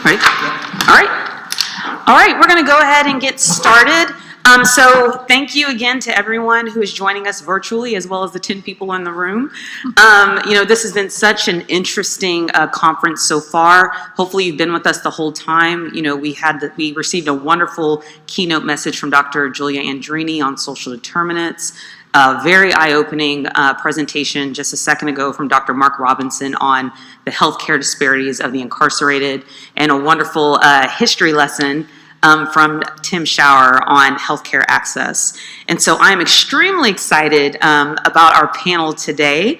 Ready? All right, we're going to go ahead and get started. So thank you again to everyone who is joining us virtually, as well as the 10 people in the room. This has been such an interesting conference so far. Hopefully you've been with us the whole time. We received a wonderful keynote message from Dr. Julia Andrini on social determinants. A very eye-opening presentation just a second ago from Dr. Mark Robinson on the healthcare disparities of the incarcerated, and a wonderful history lesson from Tim Schauer on healthcare access. And so I'm extremely excited about our panel today.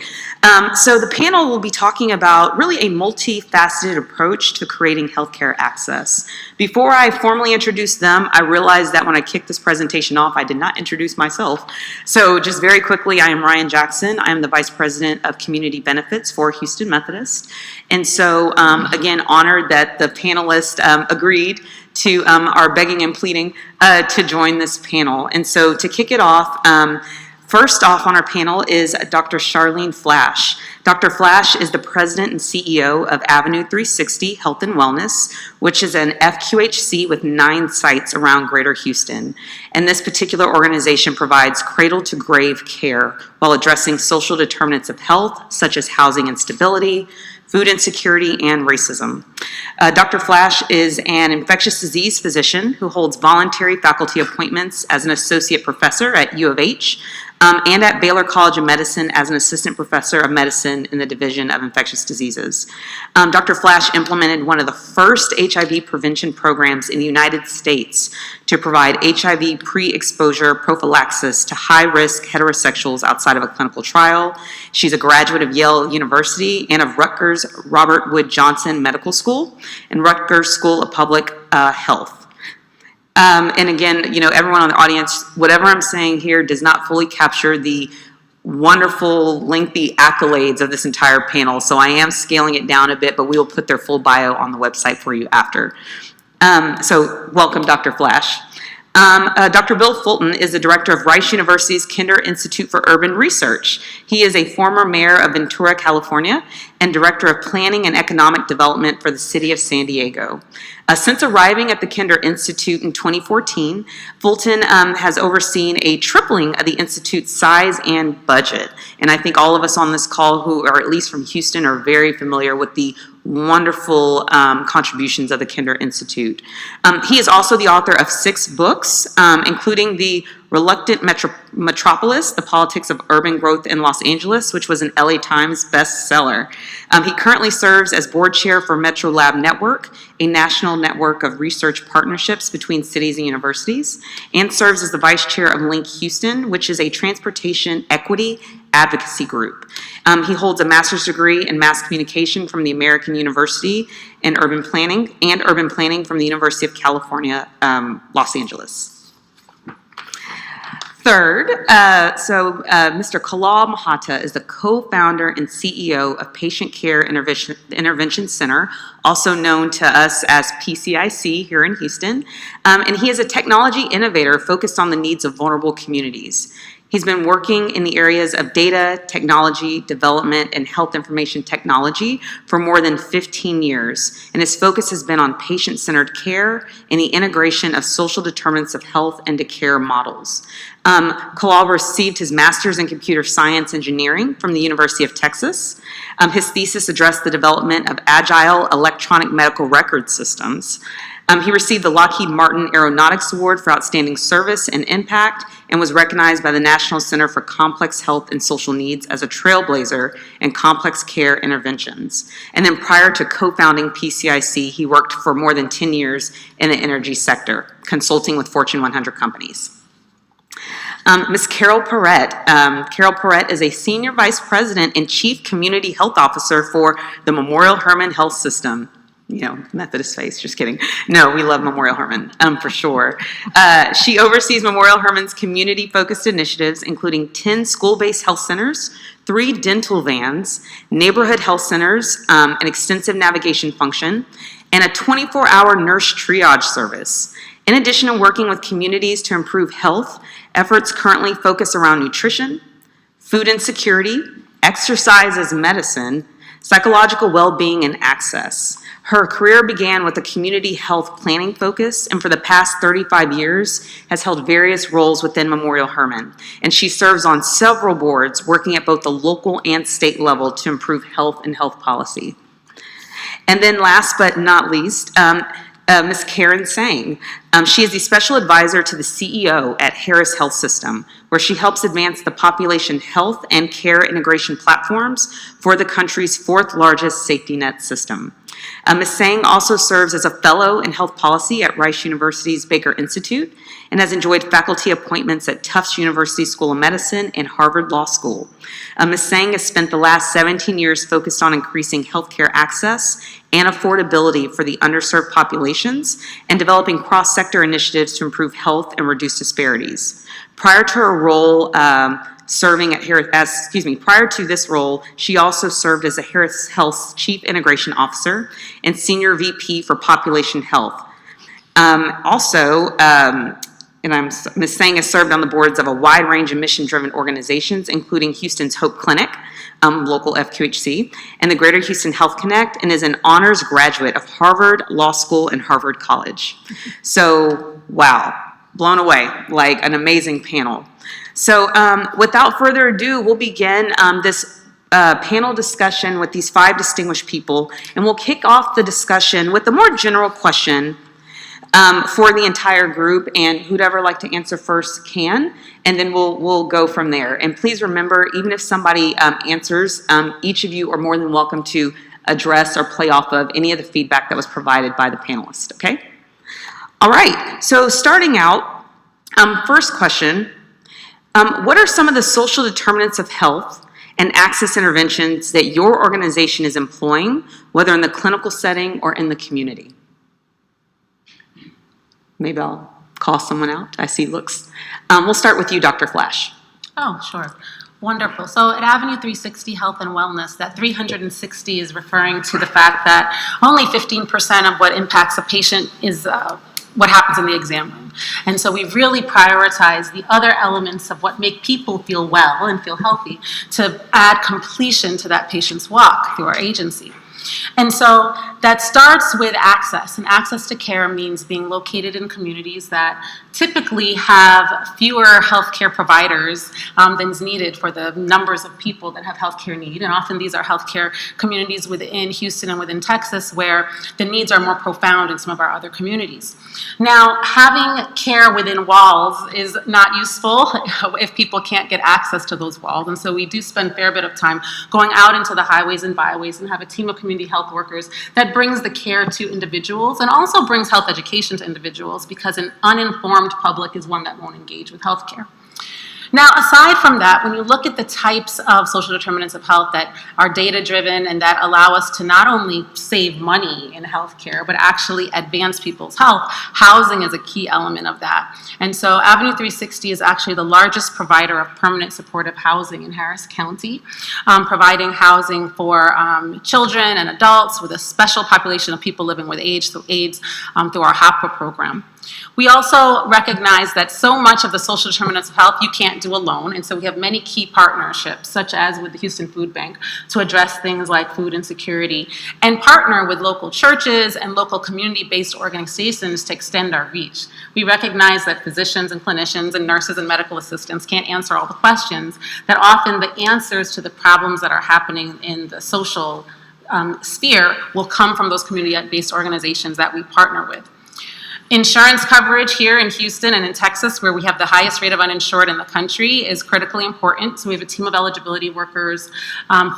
So the panel will be talking about really a multifaceted approach to creating healthcare access. Before I formally introduce them, I realized that when I kicked this presentation off, I did not introduce myself. So just very quickly, I am Ryan Jackson. I am the Vice President of Community Benefits for Houston Methodist. And so, again, honored that the panelists agreed to our begging and pleading to join this panel. And so to kick it off, first off on our panel is Dr. Charlene Flash. Dr. Flash is the president and CEO of Avenue 360 Health and Wellness, which is an FQHC with 9 sites around Greater Houston. And this particular organization provides cradle-to-grave care while addressing social determinants of health, such as housing instability, food insecurity, and racism. Dr. Flash is an infectious disease physician who holds voluntary faculty appointments as an associate professor at U of H and at Baylor College of Medicine as an assistant professor of medicine in the Division of Infectious Diseases. Dr. Flash implemented one of the first HIV prevention programs in the United States to provide HIV pre-exposure prophylaxis to high-risk heterosexuals outside of a clinical trial. She's a graduate of Yale University and of Rutgers Robert Wood Johnson Medical School and Rutgers School of Public Health. And again, everyone on the audience, whatever I'm saying here does not fully capture the wonderful, lengthy accolades of this entire panel. So I am scaling it down a bit, but we will put their full bio on the website for you after. So welcome, Dr. Flash. Dr. Bill Fulton is the director of Rice University's Kinder Institute for Urban Research. He is a former mayor of Ventura, California, and director of planning and economic development for the city of San Diego. Since arriving at the Kinder Institute in 2014, Fulton has overseen a tripling of the Institute's size and budget. And I think all of us on this call who are at least from Houston are very familiar with the wonderful contributions of the Kinder Institute. He is also the author of 6 books, including The Reluctant Metropolis, The Politics of Urban Growth in Los Angeles, which was an LA Times bestseller. He currently serves as board chair for Metro Lab Network, a national network of research partnerships between cities and universities, and serves as the vice chair of Link Houston, which is a transportation equity advocacy group. He holds a master's degree in mass communication from the American University in urban planning from the University of California, Los Angeles. Third, Mr. Kalal Mahata is the co-founder and CEO of Patient Care Intervention Center, also known to us as PCIC here in Houston, and he is a technology innovator focused on the needs of vulnerable communities. He's been working in the areas of data, technology, development, and health information technology for more than 15 years, and his focus has been on patient-centered care and the integration of social determinants of health into care models. Kalal received his master's in computer science engineering from the University of Texas. His thesis addressed the development of agile electronic medical record systems. He received the Lockheed Martin Aeronautics Award for Outstanding Service and Impact and was recognized by the National Center for Complex Health and Social Needs as a trailblazer in complex care interventions. And then prior to co-founding PCIC, he worked for more than 10 years in the energy sector, consulting with Fortune 100 companies. Ms. Carol Perrett. Carol Perrett is a Senior Vice President and Chief Community Health Officer for the Memorial Hermann Health System. Methodist face, just kidding. No, we love Memorial Hermann, for sure. She oversees Memorial Hermann's community-focused initiatives, including 10 school-based health centers, 3 dental vans, neighborhood health centers, an extensive navigation function, and a 24-hour nurse triage service. In addition to working with communities to improve health, efforts currently focus around nutrition, food insecurity, exercise as medicine, Psychological well-being and access. Her career began with a community health planning focus, and for the past 35 years has held various roles within Memorial Hermann. And she serves on several boards, working at both the local and state level to improve health and health policy. And then last but not least, Ms. Karen Sang. She is the special advisor to the CEO at Harris Health System, where she helps advance the population health and care integration platforms for the country's fourth largest safety net system. Ms. Sang also serves as a fellow in health policy at Rice University's Baker Institute and has enjoyed faculty appointments at Tufts University School of Medicine and Harvard Law School. Ms. Sang has spent the last 17 years focused on increasing healthcare access and affordability for the underserved populations and developing cross-sector initiatives to improve health and reduce disparities. Prior to her role prior to this role, she also served as a Harris Health's Chief Integration Officer and Senior VP for Population Health. Ms. Sang has served on the boards of a wide range of mission-driven organizations, including Houston's Hope Clinic, local FQHC, and the Greater Houston Health Connect, and is an honors graduate of Harvard Law School and Harvard College. So, wow, blown away, like an amazing panel. So without further ado, we'll begin this panel discussion with these 5 distinguished people, and we'll kick off the discussion with a more general question for the entire group, and who'd ever like to answer first can, and then we'll go from there. And please remember, even if somebody answers, each of you are more than welcome to address or play off of any of the feedback that was provided by the panelists, okay? All right, so starting out, first question, what are some of the social determinants of health and access interventions that your organization is employing, whether in the clinical setting or in the community? Maybe I'll call someone out. I see looks. We'll start with you, Dr. Flash. Oh, sure. Wonderful. So at Avenue 360 Health and Wellness, that 360 is referring to the fact that only 15% of what impacts a patient is what happens in the exam room. And so we've really prioritized the other elements of what make people feel well and feel healthy to add completion to that patient's walk through our agency. And so that starts with access, and access to care means being located in communities that typically have fewer healthcare providers than is needed for the numbers of people that have healthcare need. And often these are healthcare communities within Houston and within Texas where the needs are more profound in some of our other communities. Now, having care within walls is not useful if people can't get access to those walls. And so we do spend a fair bit of time going out into the highways and byways and have a team of community health workers that brings the care to individuals and also brings health education to individuals, because an uninformed public is one that won't engage with healthcare. Now, aside from that, when you look at the types of social determinants of health that are data-driven and that allow us to not only save money in healthcare, but actually advance people's health, housing is a key element of that. And so Avenue 360 is actually the largest provider of permanent supportive housing in Harris County, providing housing for children and adults with a special population of people living with AIDS through our HAPA program. We also recognize that so much of the social determinants of health you can't do alone, and so we have many key partnerships, such as with the Houston Food Bank, to address things like food insecurity, and partner with local churches and local community-based organizations to extend our reach. We recognize that physicians and clinicians and nurses and medical assistants can't answer all the questions, that often the answers to the problems that are happening in the social sphere will come from those community-based organizations that we partner with. Insurance coverage here in Houston and in Texas, where we have the highest rate of uninsured in the country, is critically important. So we have a team of eligibility workers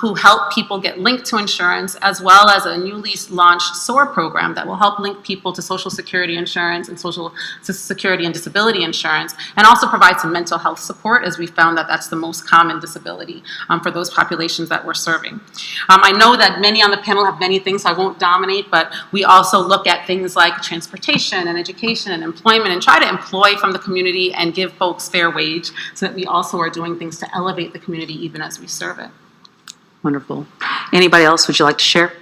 who help people get linked to insurance, as well as a newly launched SOAR program that will help link people to Social Security insurance and Social Security and disability insurance, and also provide some mental health support, as we found that that's the most common disability for those populations that we're serving. I know that many on the panel have many things, so I won't dominate, but we also look at things like transportation and education and employment, and try to employ from the community and give folks fair wage, so that we also are doing things to elevate the community even as we serve it. Wonderful. Anybody else would you like to share?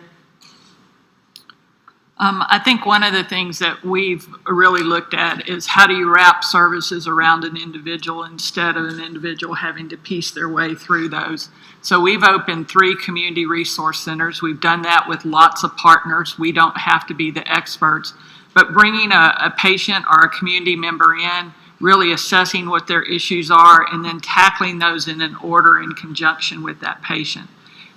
I think one of the things that we've really looked at is how do you wrap services around an individual instead of an individual having to piece their way through those. So we've opened 3 community resource centers. We've done that with lots of partners. We don't have to be the experts, but bringing a patient or a community member in, really assessing what their issues are, and then tackling those in an order in conjunction with that patient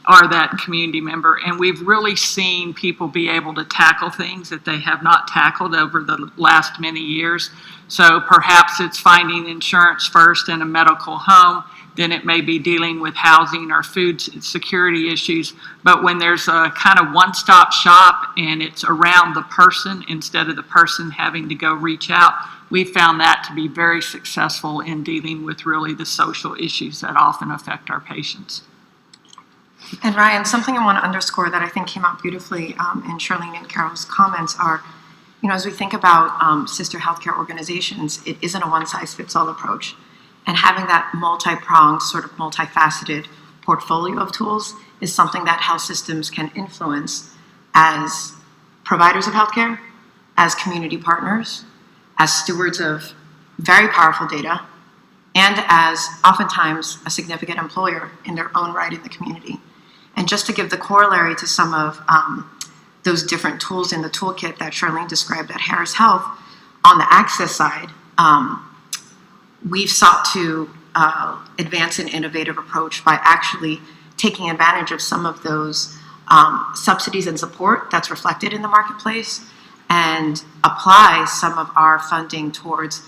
or that community member. And we've really seen people be able to tackle things that they have not tackled over the last many years. So perhaps it's finding insurance first in a medical home, then it may be dealing with housing or food security issues. But when there's a kind of one-stop shop and it's around the person instead of the person having to go reach out, we found that to be very successful in dealing with really the social issues that often affect our patients. And Ryan, something I want to underscore that I think came out beautifully in Charlene and Carol's comments are, as we think about sister healthcare organizations, it isn't a one-size-fits-all approach. And having that multi-pronged, sort of multifaceted portfolio of tools is something that health systems can influence as providers of healthcare, as community partners, as stewards of very powerful data, and as oftentimes a significant employer in their own right in the community. And just to give the corollary to some of those different tools in the toolkit that Charlene described at Harris Health, on the access side, we've sought to advance an innovative approach by actually taking advantage of some of those subsidies and support that's reflected in the marketplace and apply some of our funding towards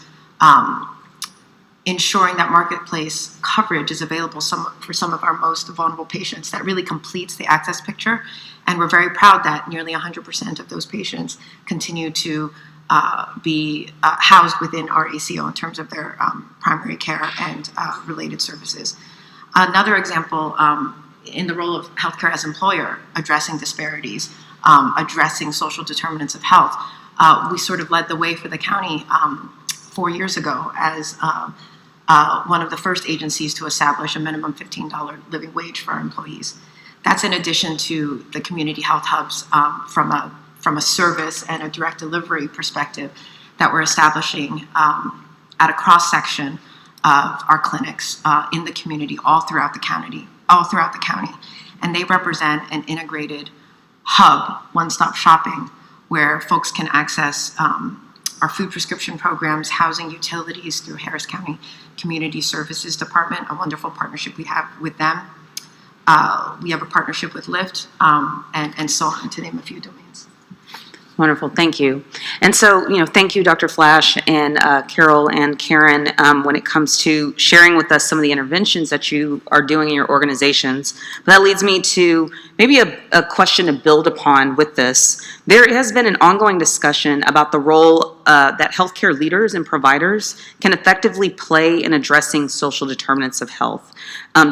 ensuring that marketplace coverage is available for some of our most vulnerable patients. That really completes the access picture. And we're very proud that nearly 100% of those patients continue to be housed within our ACO in terms of their primary care and related services. Another example, in the role of healthcare as employer, addressing disparities, addressing social determinants of health, we sort of led the way for the county 4 years ago as one of the first agencies to establish a minimum $15 living wage for our employees. That's in addition to the community health hubs from a service and a direct delivery perspective that we're establishing at a cross-section of our clinics in the community all throughout the county. And they represent an integrated hub, one-stop shopping, where folks can access our food prescription programs, housing, utilities through Harris County Community Services Department, a wonderful partnership we have with them. We have a partnership with Lyft, and so on, to name a few domains. Wonderful, thank you. And so, thank you, Dr. Flash and Carol and Karen, when it comes to sharing with us some of the interventions that you are doing in your organizations. But that leads me to maybe a question to build upon with this. There has been an ongoing discussion about the role that healthcare leaders and providers can effectively play in addressing social determinants of health.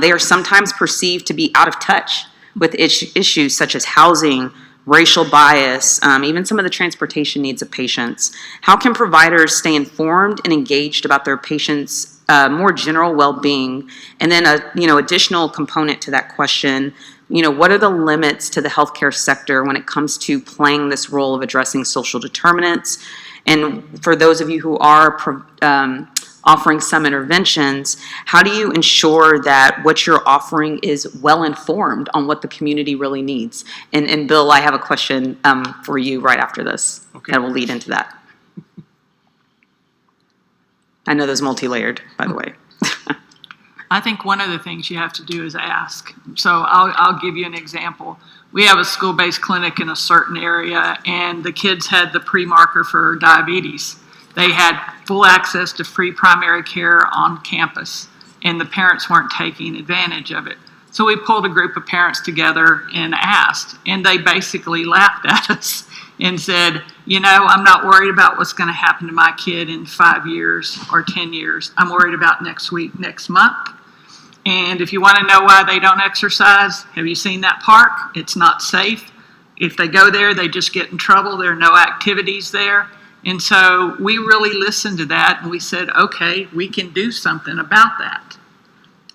They are sometimes perceived to be out of touch with issues such as housing, racial bias, even some of the transportation needs of patients. How can providers stay informed and engaged about their patients' more general well-being? And then additional component to that question, what are the limits to the healthcare sector when it comes to playing this role of addressing social determinants? And for those of you who are offering some interventions, how do you ensure that what you're offering is well informed on what the community really needs? And Bill, I have a question for you right after this that will lead into that. I know there's multi-layered, by the way. I think one of the things you have to do is ask. So I'll give you an example. We have a school-based clinic in a certain area, and the kids had the pre-marker for diabetes. They had full access to free primary care on campus, and the parents weren't taking advantage of it. So we pulled a group of parents together and asked, and they basically laughed at us and said, I'm not worried about what's going to happen to my kid in 5 years or 10 years. I'm worried about next week, next month. And if you want to know why they don't exercise, have you seen that park? It's not safe. If they go there, they just get in trouble. There are no activities there. And so we really listened to that, and we said, okay, we can do something about that.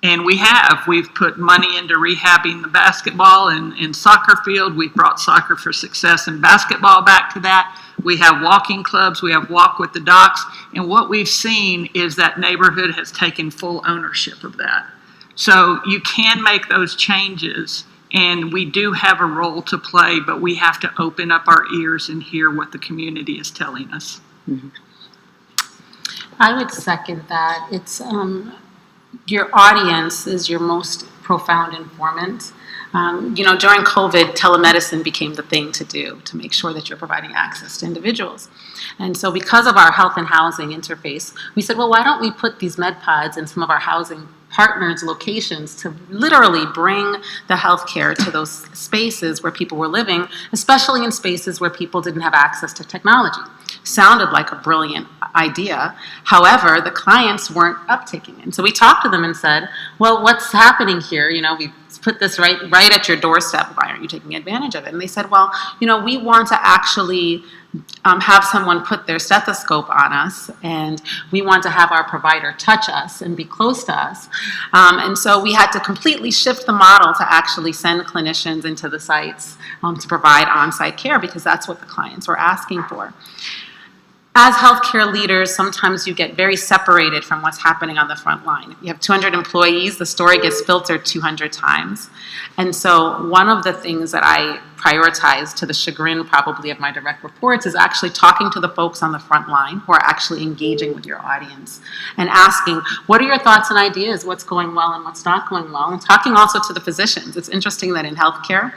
And we've put money into rehabbing the basketball and soccer field. We've brought Soccer for Success and basketball back to that. We have walking clubs, we have Walk with the Docs, and what we've seen is that neighborhood has taken full ownership of that. So you can make those changes, and we do have a role to play, but we have to open up our ears and hear what the community is telling us. Mm-hmm. I would second that. It's your audience is your most profound informant. During COVID, telemedicine became the thing to do to make sure that you're providing access to individuals. And so because of our health and housing interface, we said, well, why don't we put these med pods in some of our housing partners' locations to literally bring the healthcare to those spaces where people were living, especially in spaces where people didn't have access to technology. Sounded like a brilliant idea. However, the clients weren't uptaking it. And so we talked to them and said, well, what's happening here? We put this right at your doorstep. Why aren't you taking advantage of it? And they said, well, we want to actually have someone put their stethoscope on us, and we want to have our provider touch us and be close to us. And so we had to completely shift the model to actually send clinicians into the sites to provide on-site care, because that's what the clients were asking for. As healthcare leaders, sometimes you get very separated from what's happening on the front line. You have 200 employees, the story gets filtered 200 times. And so one of the things that I prioritize, to the chagrin probably of my direct reports, is actually talking to the folks on the front line who are actually engaging with your audience and asking, what are your thoughts and ideas? What's going well and what's not going well? And talking also to the physicians. It's interesting that in healthcare,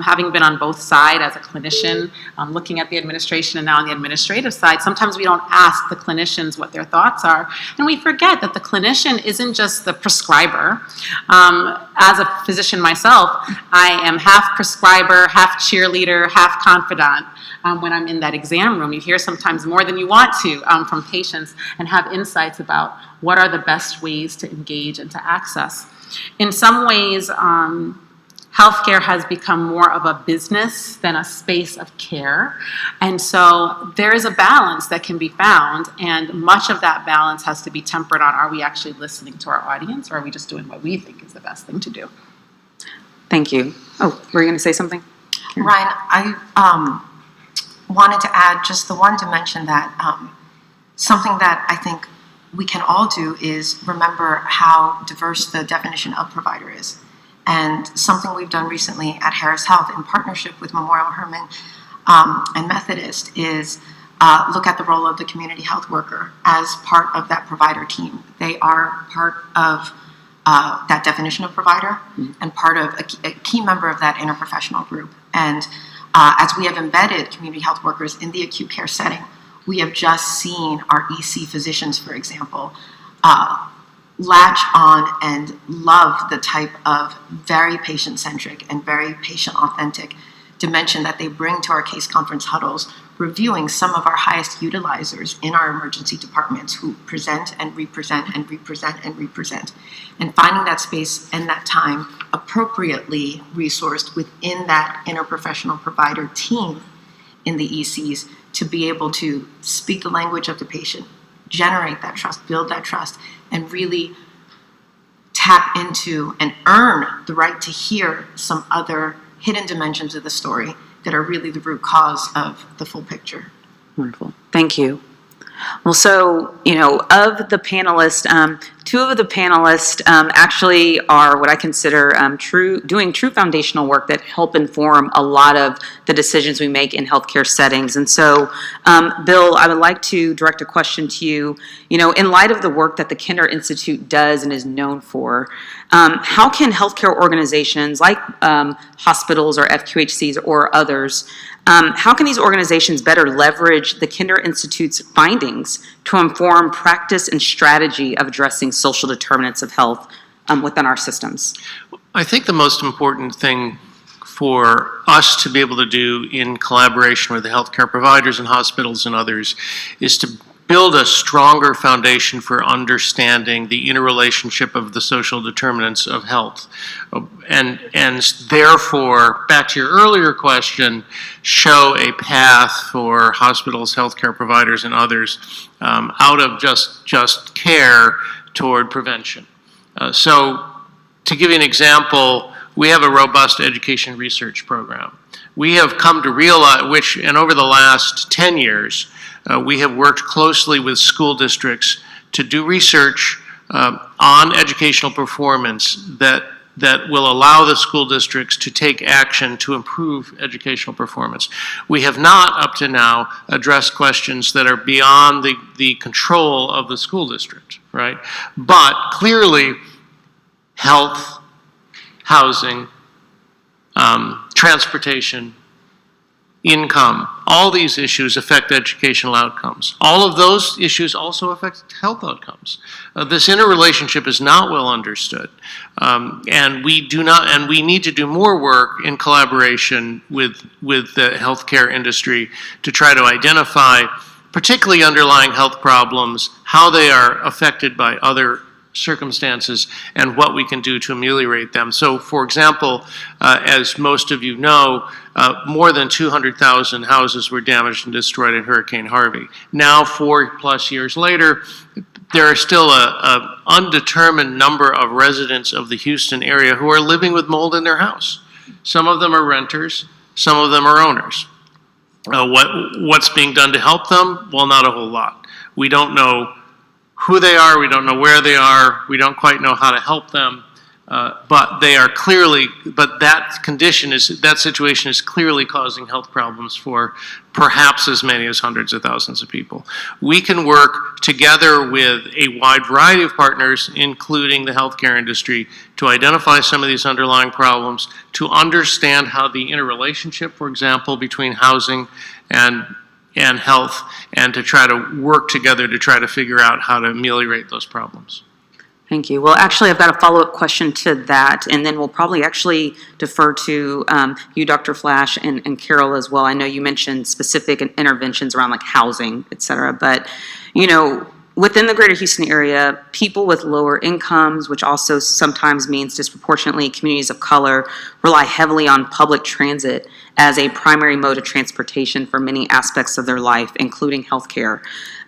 having been on both sides as a clinician, looking at the administration and now on the administrative side, sometimes we don't ask the clinicians what their thoughts are. And we forget that the clinician isn't just the prescriber. As a physician myself, I am half prescriber, half cheerleader, half confidant. When I'm in that exam room, you hear sometimes more than you want to from patients and have insights about what are the best ways to engage and to access. In some ways, healthcare has become more of a business than a space of care. And so there is a balance that can be found, and much of that balance has to be tempered on, are we actually listening to our audience, or are we just doing what we think is the best thing to do? Thank you. Oh, were you going to say something? Ryan, I wanted to add just the one dimension that something that I think we can all do is remember how diverse the definition of provider is. And something we've done recently at Harris Health in partnership with Memorial Hermann and Methodist is look at the role of the community health worker as part of that provider team. They are part of that definition of provider and part of a key member of that interprofessional group. And as we have embedded community health workers in the acute care setting, we have just seen our EC physicians, for example, latch on and love the type of very patient-centric and very patient-authentic dimension that they bring to our case conference huddles, reviewing some of our highest utilizers in our emergency departments who present and represent and represent and represent, and finding that space and that time appropriately resourced within that interprofessional provider team in the ECs to be able to speak the language of the patient, generate that trust, build that trust, and really tap into and earn the right to hear some other hidden dimensions of the story that are really the root cause of the full picture. Wonderful. Thank you. Well, so, of the panelists, two of the panelists actually are what I consider doing true foundational work that help inform a lot of the decisions we make in healthcare settings. And so, Bill, I would like to direct a question to you. In light of the work that the Kinder Institute does and is known for, how can healthcare organizations like hospitals or FQHCs or others, how can these organizations better leverage the Kinder Institute's findings to inform practice and strategy of addressing social determinants of health within our systems? I think the most important thing for us to be able to do in collaboration with the healthcare providers and hospitals and others is to build a stronger foundation for understanding the interrelationship of the social determinants of health. And therefore, back to your earlier question, show a path for hospitals, healthcare providers, and others out of just care toward prevention. So to give you an example, we have a robust education research program. We have come to realize, and over the last 10 years, we have worked closely with school districts to do research on educational performance that will allow the school districts to take action to improve educational performance. We have not, up to now, addressed questions that are beyond the control of the school district, right? But clearly, health, housing, transportation, income, all these issues affect educational outcomes. All of those issues also affect health outcomes. This interrelationship is not well understood, and we need to do more work in collaboration with the healthcare industry to try to identify, particularly underlying health problems, how they are affected by other circumstances, and what we can do to ameliorate them. So, for example, as most of you know, more than 200,000 houses were damaged and destroyed in Hurricane Harvey. Now, 4+ years later, there are still an undetermined number of residents of the Houston area who are living with mold in their house. Some of them are renters, some of them are owners. What's being done to help them? Well, not a whole lot. We don't know who they are, we don't know where they are, we don't quite know how to help them, but that situation is clearly causing health problems for perhaps as many as hundreds of thousands of people. We can work together with a wide variety of partners, including the healthcare industry, to identify some of these underlying problems, to understand how the interrelationship, for example, between housing and health, and to try to work together to try to figure out how to ameliorate those problems. Thank you. Well, actually, I've got a follow-up question to that, and then we'll probably actually defer to you, Dr. Flash, and Carol as well. I know you mentioned specific interventions around like housing, et cetera, but, you know, within the greater Houston area, people with lower incomes, which also sometimes means disproportionately communities of color, rely heavily on public transit as a primary mode of transportation for many aspects of their life, including healthcare.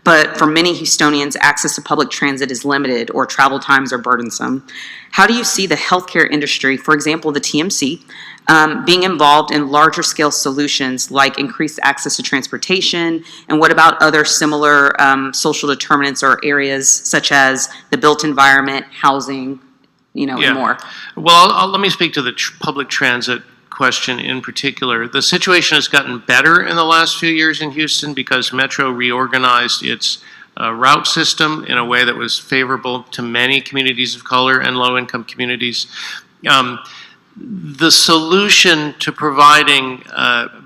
But for many Houstonians, access to public transit is limited or travel times are burdensome. How do you see the healthcare industry, for example, the TMC, being involved in larger scale solutions like increased access to transportation? And what about other similar social determinants or areas such as the built environment, housing, and more? Well, let me speak to the public transit question in particular. The situation has gotten better in the last few years in Houston because Metro reorganized its route system in a way that was favorable to many communities of color and low-income communities. The solution to providing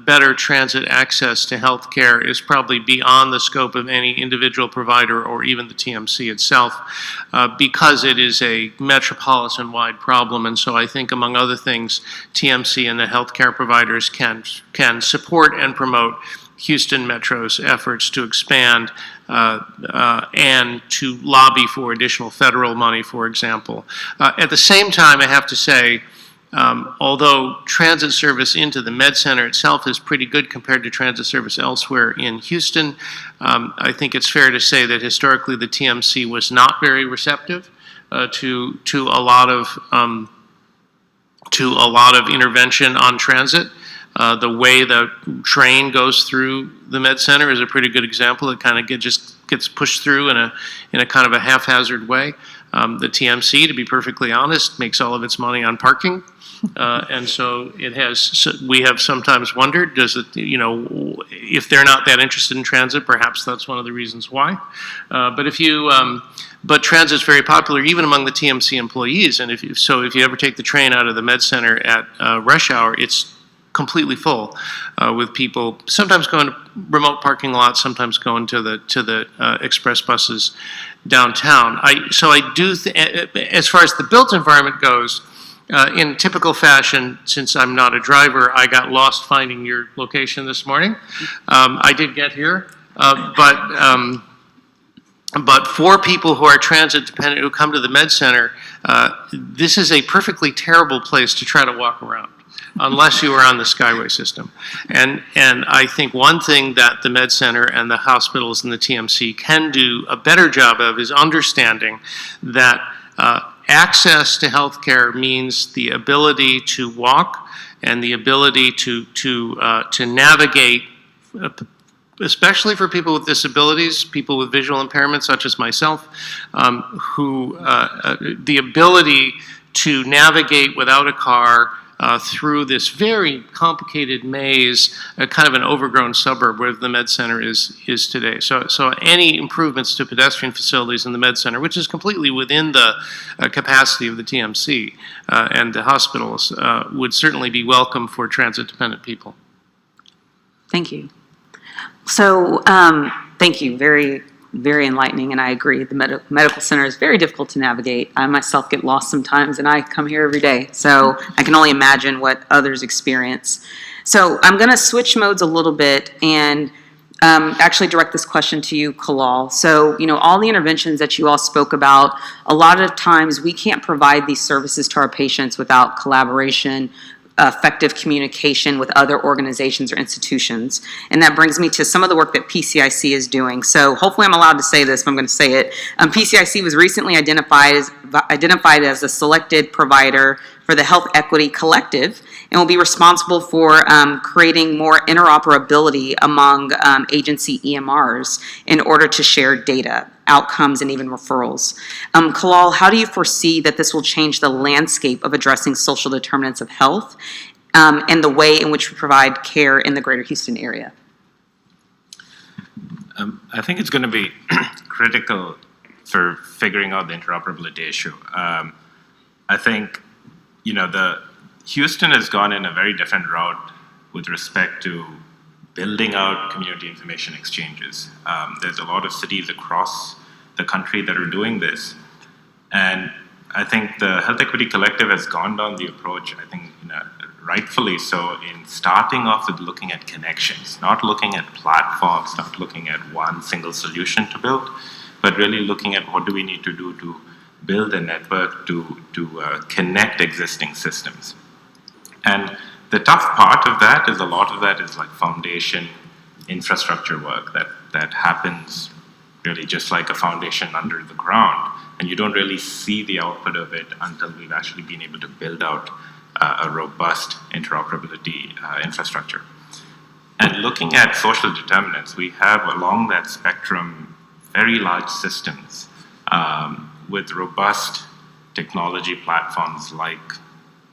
better transit access to health care is probably beyond the scope of any individual provider or even the TMC itself, because it is a metropolitan-wide problem. And so I think, among other things, TMC and the healthcare providers can support and promote Houston Metro's efforts to expand and to lobby for additional federal money, for example. At the same time, I have to say, although transit service into the Med Center itself is pretty good compared to transit service elsewhere in Houston, I think it's fair to say that historically the TMC was not very receptive to a lot of intervention on transit. The way the train goes through the Med Center is a pretty good example. It kind of just gets pushed through in a kind of a haphazard way. The TMC, to be perfectly honest, makes all of its money on parking. And so we have sometimes wondered, if they're not that interested in transit, perhaps that's one of the reasons why. But transit's very popular even among the TMC employees. And if you ever take the train out of the Med Center at rush hour, it's completely full with people sometimes going to remote parking lots, sometimes going to the express buses downtown. As far as the built environment goes, in typical fashion, since I'm not a driver, I got lost finding your location this morning. I did get here, but for people who are transit dependent who come to the Med Center, this is a perfectly terrible place to try to walk around, unless you are on the Skyway system. And I think one thing that the Med Center and the hospitals and the TMC can do a better job of is understanding that access to healthcare means the ability to walk and the ability to navigate, especially for people with disabilities, people with visual impairments such as myself, the ability to navigate without a car through this very complicated maze, kind of an overgrown suburb where the Med Center is today. So any improvements to pedestrian facilities in the Med Center, which is completely within the capacity of the TMC and the hospitals, would certainly be welcome for transit-dependent people. Thank you. So, thank you. Very, very enlightening, and I agree. The medical center is very difficult to navigate. I myself get lost sometimes, and I come here every day, so I can only imagine what others experience. So I'm going to switch modes a little bit and actually direct this question to you, Kalal. So, all the interventions that you all spoke about, a lot of times we can't provide these services to our patients without collaboration, effective communication with other organizations or institutions. And that brings me to some of the work that PCIC is doing. So hopefully I'm allowed to say this, but I'm going to say it. PCIC was recently identified as a selected provider for the Health Equity Collective and will be responsible for creating more interoperability among agency EMRs in order to share data, outcomes, and even referrals. Kalal, how do you foresee that this will change the landscape of addressing social determinants of health and the way in which we provide care in the greater Houston area? I think it's going to be critical for figuring out the interoperability issue. I think, Houston has gone in a very different route with respect to building out community information exchanges. There's a lot of cities across the country that are doing this. And I think the Health Equity Collective has gone down the approach, I think, rightfully so, in starting off with looking at connections, not looking at platforms, not looking at one single solution to build, but really looking at what do we need to do to build a network to connect existing systems. And the tough part of that is a lot of that is like foundation infrastructure work that happens really just like a foundation under the ground. And you don't really see the output of it until we've actually been able to build out a robust interoperability infrastructure. And looking at social determinants, we have along that spectrum very large systems with robust technology platforms like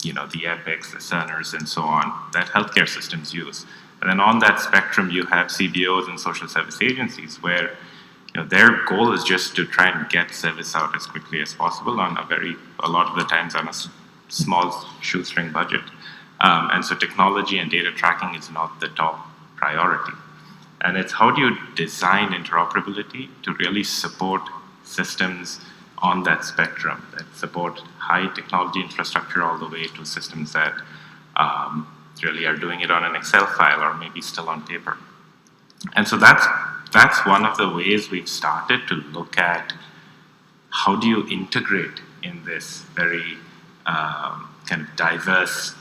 the Epics, the Cerners, and so on, that healthcare systems use. And then on that spectrum, you have CBOs and social service agencies where their goal is just to try and get service out as quickly as possible on a lot of the times on a small shoestring budget. And so technology and data tracking is not the top priority. And it's how do you design interoperability to really support systems on that spectrum that support high technology infrastructure all the way to systems that really are doing it on an Excel file or maybe still on paper. And so that's one of the ways we've started to look at how do you integrate in this very kind of diverse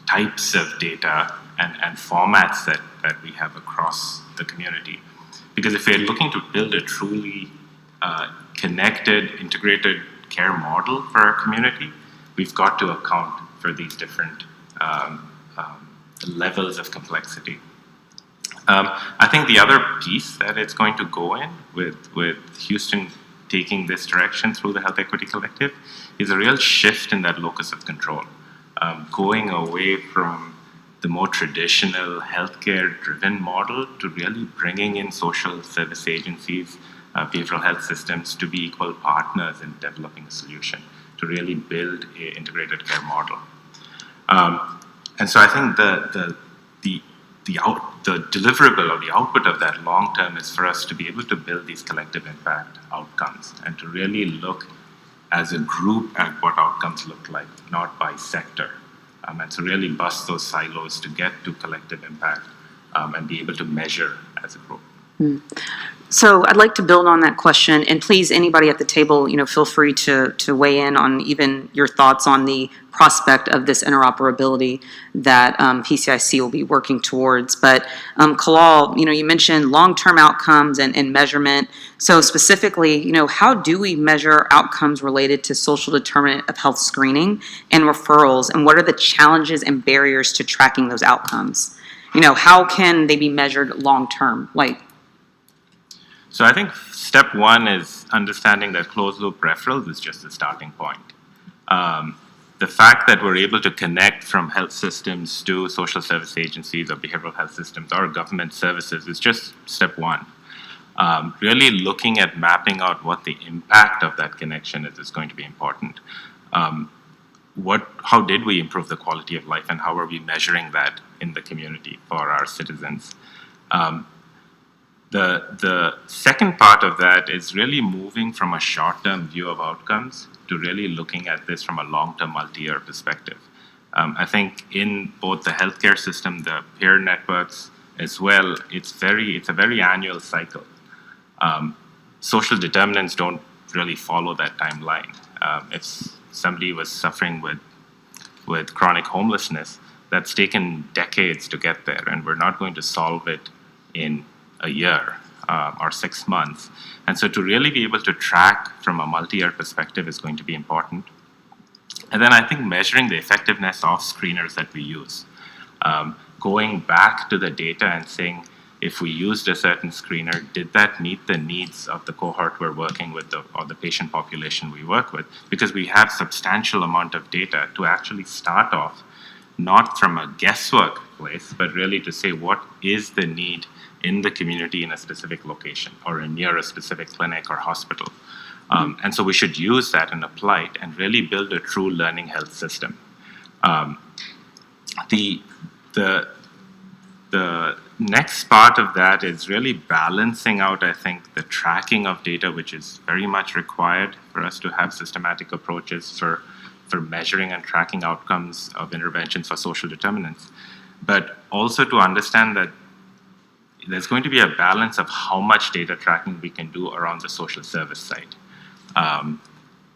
types of data and formats that we have across the community. Because if we're looking to build a truly connected, integrated care model for our community, we've got to account for these different levels of complexity. I think the other piece that it's going to go in with Houston taking this direction through the Health Equity Collective is a real shift in that locus of control, going away from the more traditional healthcare-driven model to really bringing in social service agencies, behavioral health systems to be equal partners in developing a solution to really build an integrated care model. And so I think the deliverable or the output of that long term is for us to be able to build these collective impact outcomes and to really look as a group at what outcomes look like, not by sector. And to really bust those silos to get to collective impact and be able to measure as a group. So I'd like to build on that question, and please, anybody at the table, feel free to weigh in on even your thoughts on the prospect of this interoperability that PCIC will be working towards. But Kalal, you mentioned long-term outcomes and measurement. So specifically, how do we measure outcomes related to social determinant of health screening and referrals, and what are the challenges and barriers to tracking those outcomes? How can they be measured long-term? So I think step one is understanding that closed-loop referrals is just the starting point. The fact that we're able to connect from health systems to social service agencies or behavioral health systems or government services is just step one. Really looking at mapping out what the impact of that connection is going to be important. How did we improve the quality of life, and how are we measuring that in the community for our citizens? The second part of that is really moving from a short-term view of outcomes to really looking at this from a long-term, multi-year perspective. I think in both the healthcare system, the peer networks as well, it's a very annual cycle. Social determinants don't really follow that timeline. If somebody was suffering with chronic homelessness, that's taken decades to get there, and we're not going to solve it in a year or 6 months. And so to really be able to track from a multi-year perspective is going to be important. And then I think measuring the effectiveness of screeners that we use. Going back to the data and saying, if we used a certain screener, did that meet the needs of the cohort we're working with or the patient population we work with? Because we have substantial amount of data to actually start off, not from a guesswork place, but really to say what is the need in the community in a specific location or near a specific clinic or hospital. And so we should use that and apply it and really build a true learning health system. The next part of that is really balancing out, I think, the tracking of data, which is very much required for us to have systematic approaches for measuring and tracking outcomes of interventions for social determinants. But also to understand that there's going to be a balance of how much data tracking we can do around the social service side.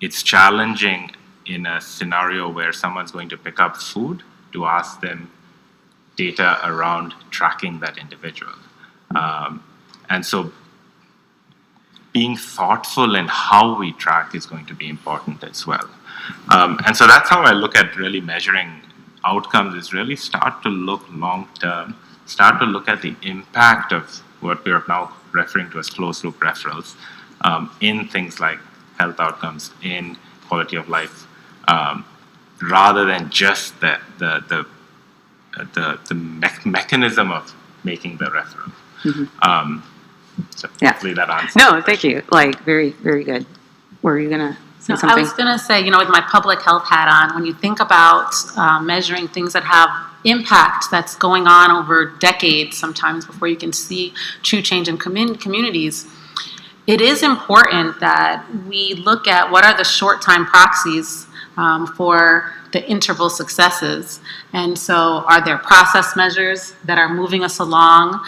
It's challenging in a scenario where someone's going to pick up food to ask them data around tracking that individual. And so being thoughtful in how we track is going to be important as well. And so that's how I look at really measuring outcomes, is really start to look long-term, start to look at the impact of what we are now referring to as closed-loop referrals in things like health outcomes, in quality of life, rather than just the mechanism of making the referral. Mm-hmm. So Yeah. hopefully that answers. No, thank you. Very, very good. Were you going to say So something? I was going to say, with my public health hat on, when you think about measuring things that have impact that's going on over decades sometimes before you can see true change in communities, it is important that we look at what are the short-time proxies for the interval successes. And so are there process measures that are moving us along,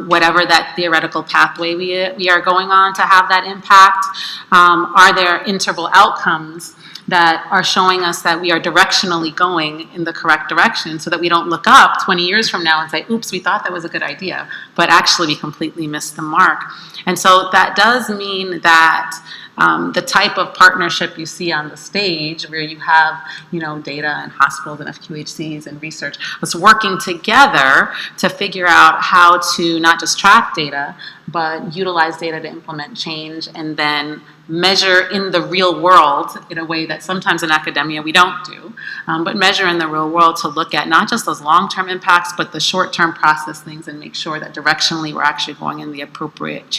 whatever that theoretical pathway we are going on to have that impact? Are there interval outcomes that are showing us that we are directionally going in the correct direction, so that we don't look up 20 years from now and say, oops, we thought that was a good idea, but actually we completely missed the mark. And so that does mean that the type of partnership you see on the stage, where you have, data and hospitals and FQHCs and research, was working together to figure out how to not just track data, but utilize data to implement change, and then measure in the real world in a way that sometimes in academia we don't do, but measure in the real world to look at not just those long-term impacts, but the short-term process things, and make sure that directionally we're actually going in the appropriate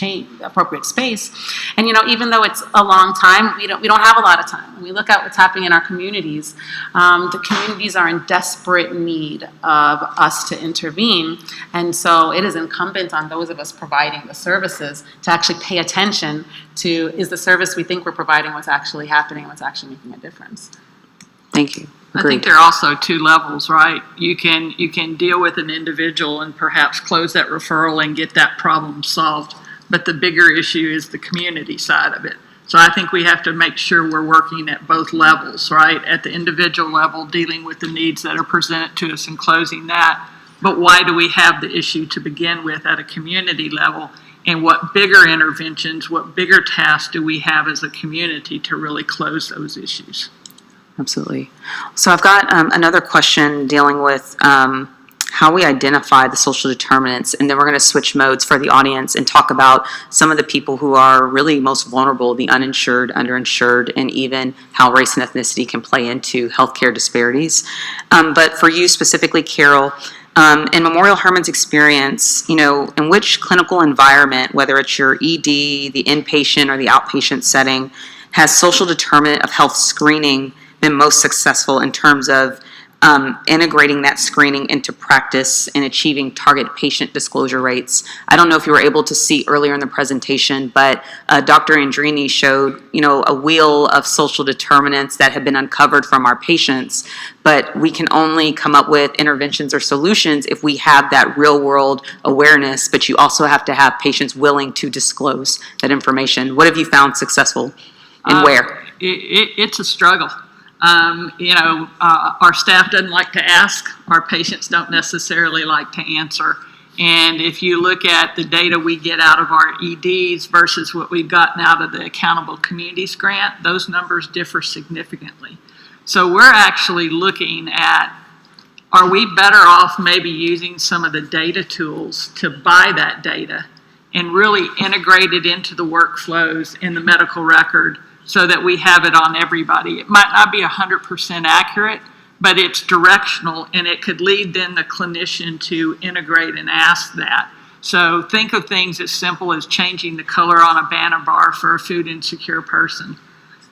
space. And even though it's a long time, we don't have a lot of time. When we look at what's happening in our communities, the communities are in desperate need of us to intervene, and so it is incumbent on those of us providing the services to actually pay attention to, is the service we think we're providing what's actually happening, what's actually making a difference. Thank you. I Agreed. think there are also two levels, right? You can deal with an individual and perhaps close that referral and get that problem solved but the bigger issue is the community side of it. So I think we have to make sure we're working at both levels, right? At the individual level, dealing with the needs that are presented to us and closing that. But why do we have the issue to begin with at a community level? And what bigger interventions, what bigger tasks do we have as a community to really close those issues? Absolutely. So I've got another question dealing with how we identify the social determinants, and then we're going to switch modes for the audience and talk about some of the people who are really most vulnerable, the uninsured, underinsured, and even how race and ethnicity can play into healthcare disparities. But for you specifically, Carol, in Memorial Hermann's experience, in which clinical environment, whether it's your ED, the inpatient, or the outpatient setting, has social determinant of health screening been most successful in terms of integrating that screening into practice and achieving target patient disclosure rates? I don't know if you were able to see earlier in the presentation, but Dr. Andrini showed, a wheel of social determinants that have been uncovered from our patients, but we can only come up with interventions or solutions if we have that real world awareness, but you also have to have patients willing to disclose that information. What have you found successful and where? It's a struggle. Our staff doesn't like to ask. Our patients don't necessarily like to answer. And if you look at the data we get out of our EDs versus what we've gotten out of the Accountable Communities grant, those numbers differ significantly. So we're actually looking at, are we better off maybe using some of the data tools to buy that data and really integrate it into the workflows in the medical record so that we have it on everybody? It might not be 100% accurate, but it's directional, and it could lead then the clinician to integrate and ask that. So think of things as simple as changing the color on a banner bar for a food insecure person.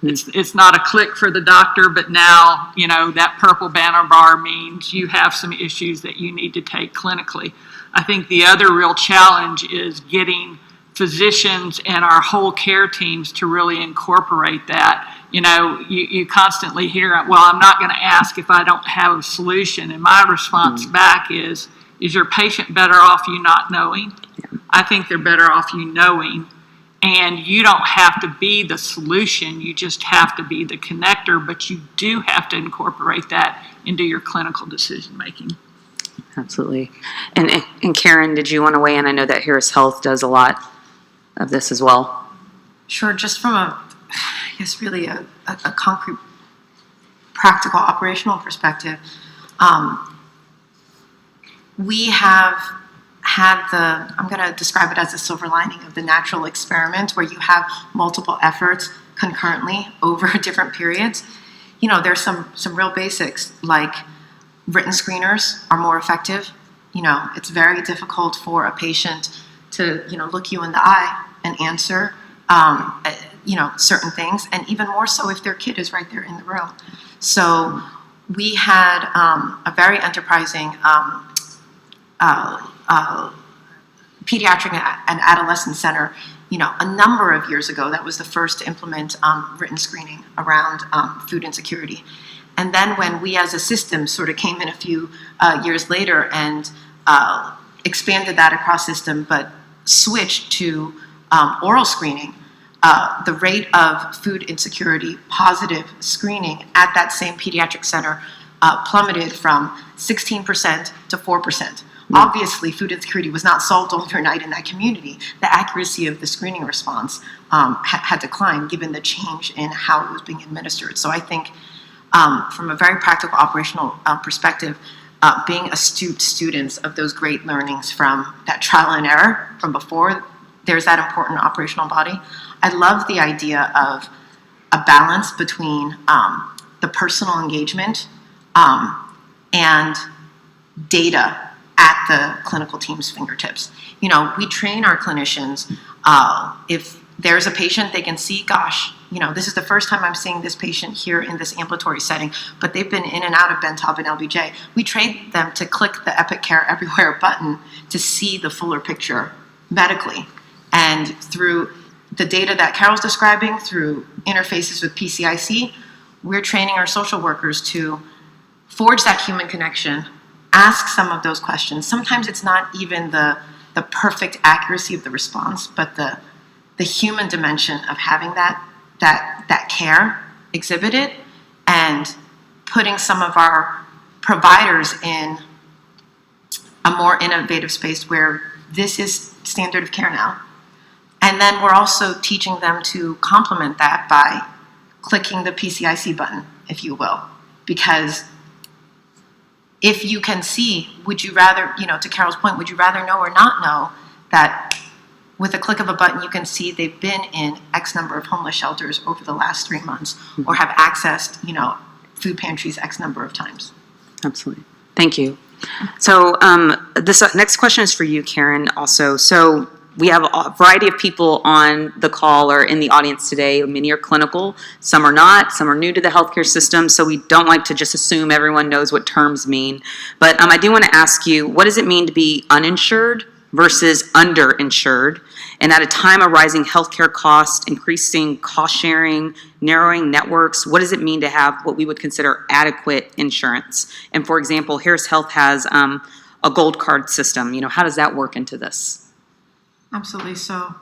It's not a click for the doctor, but now, that purple banner bar means you have some issues that you need to take clinically. I think the other real challenge is getting physicians and our whole care teams to really incorporate that. You constantly hear, well, I'm not going to ask if I don't have a solution. And my response back is your patient better off you not knowing? I think they're better off you knowing. And you don't have to be the solution, you just have to be the connector, but you do have to incorporate that into your clinical decision making. Absolutely. And Karen, did you want to weigh in? I know that Harris Health does a lot of this as well. Sure, just from really a concrete, practical, operational perspective, we have had I'm going to describe it as a silver lining of the natural experiment where you have multiple efforts concurrently over different periods. There's some real basics, like written screeners are more effective. It's very difficult for a patient to, look you in the eye and answer, certain things, and even more so if their kid is right there in the room. So we had a very enterprising pediatric and adolescent center, a number of years ago. That was the first to implement written screening around food insecurity. And then when we as a system sort of came in a few years later and expanded that across system, but switched to oral screening, the rate of food insecurity positive screening at that same pediatric center plummeted from 16% to 4%. Obviously, food insecurity was not solved overnight in that community. The accuracy of the screening response had declined given the change in how it was being administered. So I think from a very practical operational perspective, being astute students of those great learnings from that trial and error from before, there's that important operational body. I love the idea of a balance between the personal engagement and data at the clinical team's fingertips. We train our clinicians. If there's a patient they can see, gosh, this is the first time I'm seeing this patient here in this ambulatory setting, but they've been in and out of Bentab and LBJ. We train them to click the Epic Care Everywhere button to see the fuller picture medically. And through the data that Carol's describing, through interfaces with PCIC, we're training our social workers to forge that human connection, ask some of those questions. Sometimes it's not even the the perfect accuracy of the response, but the human dimension of having that care exhibited, and putting some of our providers in a more innovative space where this is standard of care now. And then we're also teaching them to complement that by clicking the PCIC button, if you will. Because if you can see, would you rather, to Carol's point, would you rather know or not know that with a click of a button, you can see they've been in X number of homeless shelters over the last 3 months, or have accessed, food pantries X number of times. Absolutely. Thank you. So this next question is for you, Karen, also. So we have a variety of people on the call or in the audience today. Many are clinical, some are not, some are new to the healthcare system, so we don't like to just assume everyone knows what terms mean. But I do want to ask you, what does it mean to be uninsured versus underinsured? And at a time of rising healthcare costs, increasing cost sharing, narrowing networks, what does it mean to have what we would consider adequate insurance? And for example, Harris Health has a gold card system. How does that work into this? Absolutely. So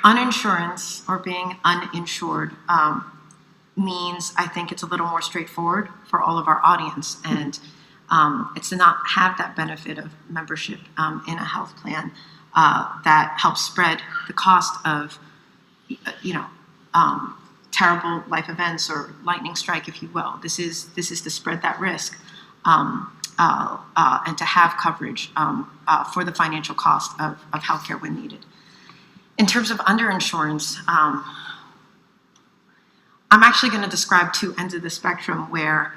uninsurance, or being uninsured, means, I think it's a little more straightforward for all of our audience. And it's to not have that benefit of membership in a health plan that helps spread the cost of, terrible life events or lightning strike, if you will. This is to spread that risk and to have coverage for the financial cost of healthcare when needed. In terms of underinsurance, I'm actually going to describe two ends of the spectrum where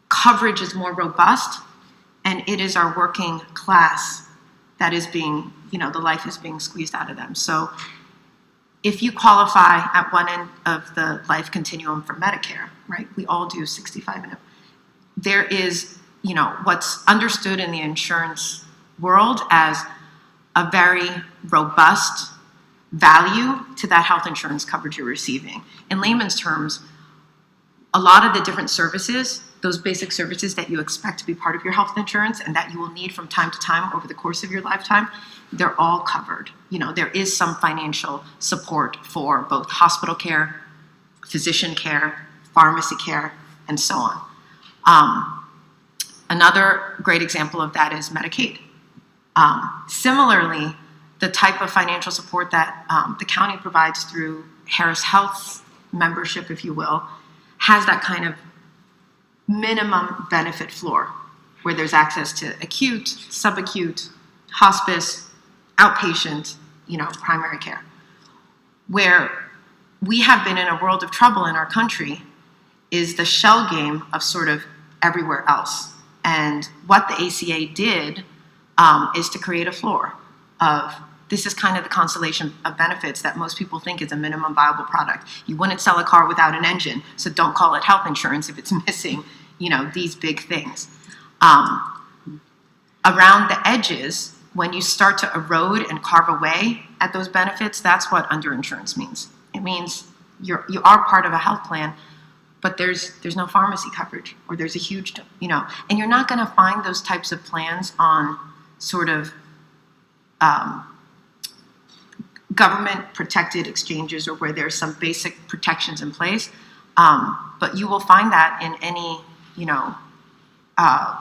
coverage is more robust, and it is our working class that is being, the life is being squeezed out of them. So if you qualify at one end of the life continuum for Medicare, right, we all do 65 and up, there is, what's understood in the insurance world as a very robust value to that health insurance coverage you're receiving. In layman's terms, a lot of the different services, those basic services that you expect to be part of your health insurance and that you will need from time to time over the course of your lifetime, they're all covered. There is some financial support for both hospital care, physician care, pharmacy care, and so on. Another great example of that is Medicaid. Similarly, the type of financial support that the county provides through Harris Health membership, if you will, has that kind of minimum benefit floor where there's access to acute, subacute, hospice, outpatient, primary care. Where we have been in a world of trouble in our country is the shell game of sort of everywhere else. And what the ACA did is to create a floor of, this is kind of the constellation of benefits that most people think is a minimum viable product. You wouldn't sell a car without an engine, so don't call it health insurance if it's missing, these big things. Around the edges, when you start to erode and carve away at those benefits, that's what underinsurance means. It means you are part of a health plan, but there's no pharmacy coverage, or there's a huge, and you're not going to find those types of plans on sort of government-protected exchanges, or where there's some basic protections in place. But you will find that in any,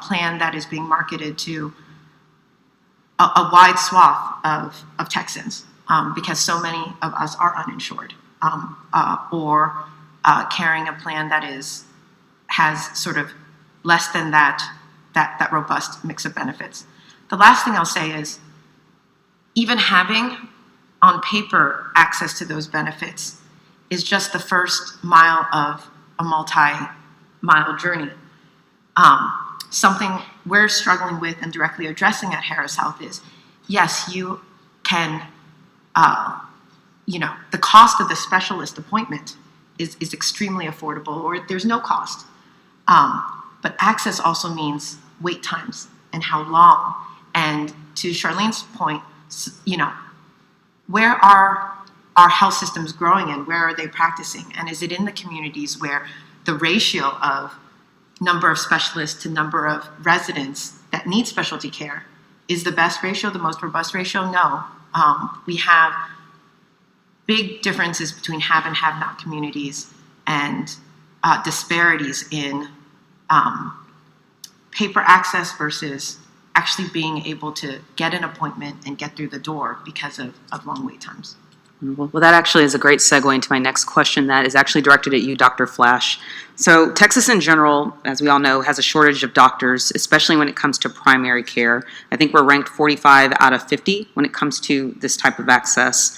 plan that is being marketed to a wide swath of Texans, because so many of us are uninsured, or carrying a plan that has sort of less than that robust mix of benefits. The last thing I'll say is, even having on paper access to those benefits is just the first mile of a multi-mile journey. Something we're struggling with and directly addressing at Harris Health is, yes, you can, the cost of the specialist appointment is extremely affordable, or there's no cost. But access also means wait times and how long. And to Charlene's point, where are our health systems growing in? Where are they practicing? And is it in the communities where the ratio of, number of specialists to number of residents that need specialty care is the best ratio, the most robust ratio? No. We have big differences between have and have not communities and disparities in paper access versus actually being able to get an appointment and get through the door because of long wait times. Well, that actually is a great segue into my next question that is actually directed at you, Dr. Flash. So Texas in general, as we all know, has a shortage of doctors, especially when it comes to primary care. I think we're ranked 45 out of 50 when it comes to this type of access.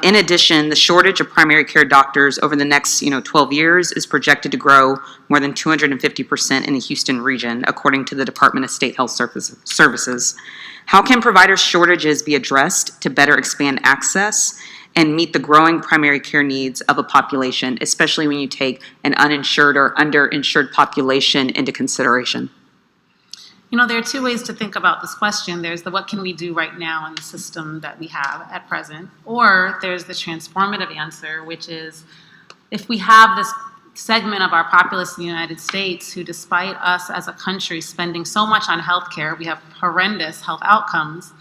In addition, the shortage of primary care doctors over the next 12 years is projected to grow more than 250% in the Houston region, according to the Department of State Health Services. How can provider shortages be addressed to better expand access and meet the growing primary care needs of a population, especially when you take an uninsured or underinsured population into consideration? There are two ways to think about this question. There's the what can we do right now in the system that we have at present, or there's the transformative answer, which is if we have this segment of our populace in the United States who, despite us as a country spending so much on healthcare, we have horrendous health outcomes,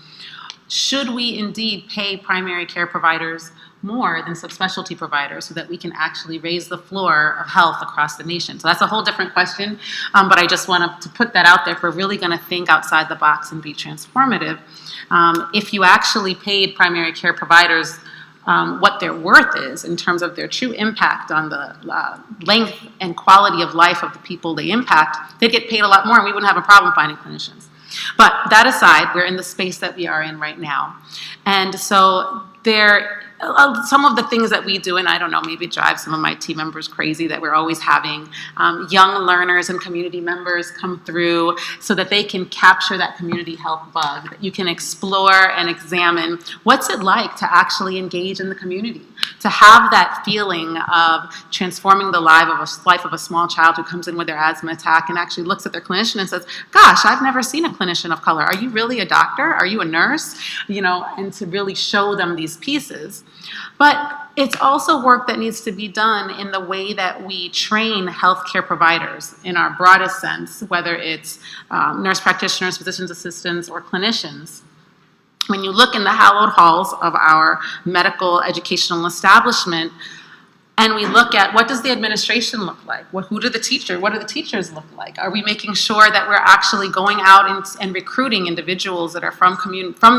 should we indeed pay primary care providers more than subspecialty providers so that we can actually raise the floor of health across the nation? So that's a whole different question, but I just wanted to put that out there if we're really going to think outside the box and be transformative. If you actually paid primary care providers what their worth is in terms of their true impact on the length and quality of life of the people they impact, they'd get paid a lot more and we wouldn't have a problem finding clinicians. But that aside, we're in the space that we are in right now. And so some of the things that we do, and I don't know, maybe it drives some of my team members crazy that we're always having young learners and community members come through so that they can capture that community health bug, that you can explore and examine what's it like to actually engage in the community, to have that feeling of transforming the life of a small child who comes in with their asthma attack and actually looks at their clinician and says, gosh, I've never seen a clinician of color. Are you really a doctor? Are you a nurse? And to really show them these pieces. But it's also work that needs to be done in the way that we train healthcare providers in our broadest sense, whether it's nurse practitioners, physician's assistants, or clinicians. When you look in the hallowed halls of our medical educational establishment, and we look at what does the administration look like? What do the teachers look like? Are we making sure that we're actually going out and recruiting individuals that are from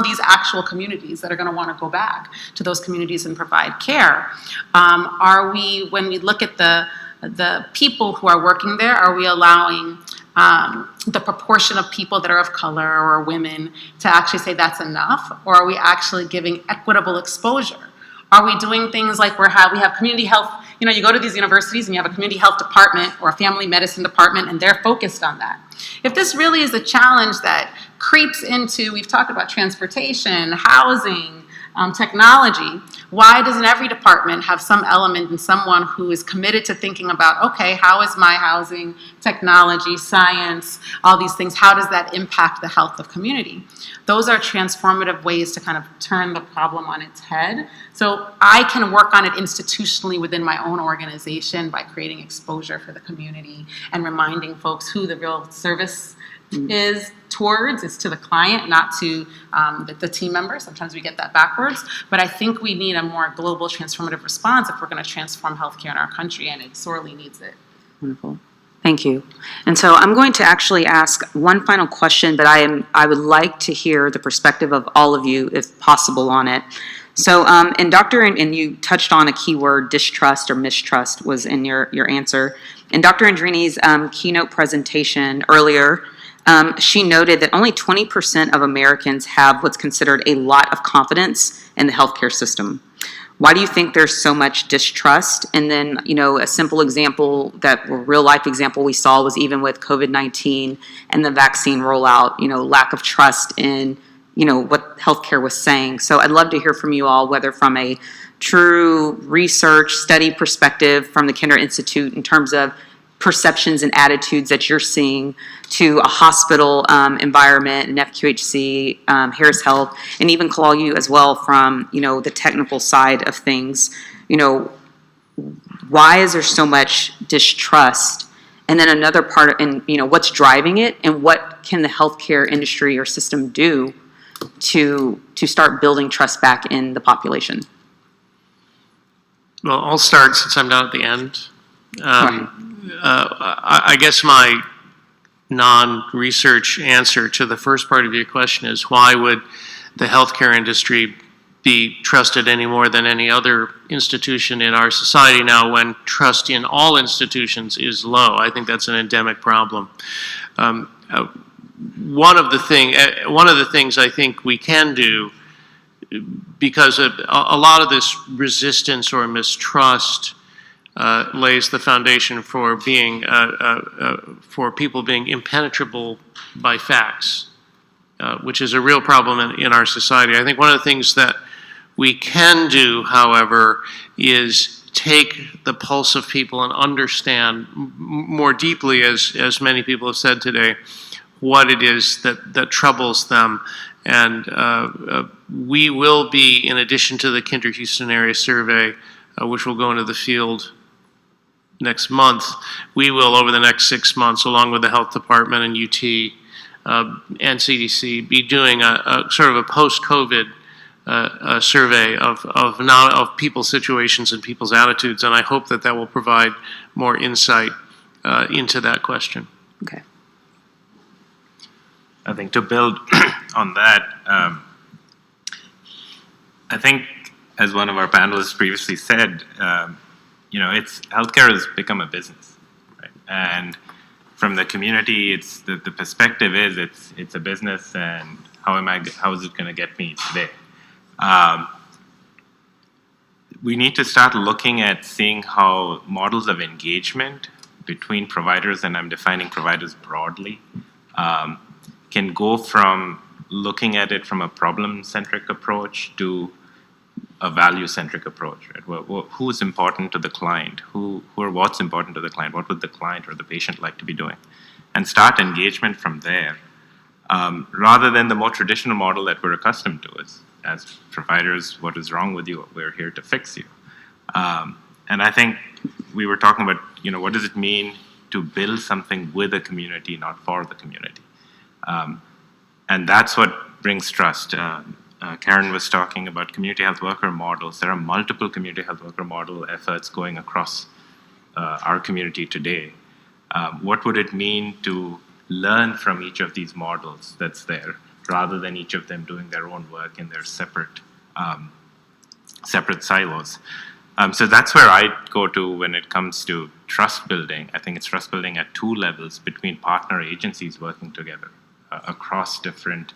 these actual communities that are going to want to go back to those communities and provide care? When we look at the people who are working there, are we allowing the proportion of people that are of color or women to actually say that's enough? Or are we actually giving equitable exposure? Are we doing things like we have community health? You go to these universities and you have a community health department or a family medicine department and they're focused on that. If this really is a challenge that creeps into, we've talked about transportation, housing, technology, why doesn't every department have some element and someone who is committed to thinking about, okay, how is my housing, technology, science, all these things, how does that impact the health of community? Those are transformative ways to kind of turn the problem on its head. So I can work on it institutionally within my own organization by creating exposure for the community and reminding folks who the real service is towards. It's to the client, not to the team member. Sometimes we get that backwards. But I think we need a more global transformative response if we're going to transform healthcare in our country, and it sorely needs it. Wonderful. Thank you. And so I'm going to actually ask one final question, but I would like to hear the perspective of all of you, if possible, on it. So, and you touched on a keyword, distrust or mistrust was in your answer. In Dr. Andrini's keynote presentation earlier, she noted that only 20% of Americans have what's considered a lot of confidence in the healthcare system. Why do you think there's so much distrust? And then, a simple example, real life example we saw was even with COVID-19 and the vaccine rollout, lack of trust in, what healthcare was saying. So I'd love to hear from you all, whether from a true research study perspective from the Kinder Institute in terms of perceptions and attitudes that you're seeing to a hospital environment, an FQHC, Harris Health, and even call you as well from, the technical side of things. Why is there so much distrust and then another part in, what's driving it, and what can the healthcare industry or system do to start building trust back in the population? Well, I'll start since I'm down at the end. I guess my non-research answer to the first part of your question is, why would the healthcare industry be trusted any more than any other institution in our society now, when trust in all institutions is low? I think that's an endemic problem. One of the things I think we can do, because a lot of this resistance or mistrust lays the foundation for being for people being impenetrable by facts, which is a real problem in our society. I think one of the things that we can do, however, is take the pulse of people and understand more deeply, as many people have said today, what it is that troubles them. And we will be, in addition to the Kinder Houston area survey, which will go into the field next month, we will, over the next 6 months, along with the health department and UT and CDC, be doing a sort of a post-COVID survey of people's situations and people's attitudes, and I hope that will provide more insight into that question. Okay. I think to build on that, I think, as one of our panelists previously said, healthcare has become a business, right? And from the community, it's the perspective is it's a business, and how is it going to get me today? We need to start looking at seeing how models of engagement between providers, and I'm defining providers broadly, can go from looking at it from a problem-centric approach to a value-centric approach. Right? Who is important to the client? What's important to the client? What would the client or the patient like to be doing? And start engagement from there, rather than the more traditional model that we're accustomed to. As providers, what is wrong with you? We're here to fix you. And I think we were talking about, what does it mean to build something with a community, not for the community? And that's what brings trust. Karen was talking about community health worker models. There are multiple community health worker model efforts going across our community today. What would it mean to learn from each of these models that's there, rather than each of them doing their own work in their separate silos? So that's where I go to when it comes to trust building. I think it's trust building at two levels between partner agencies working together across different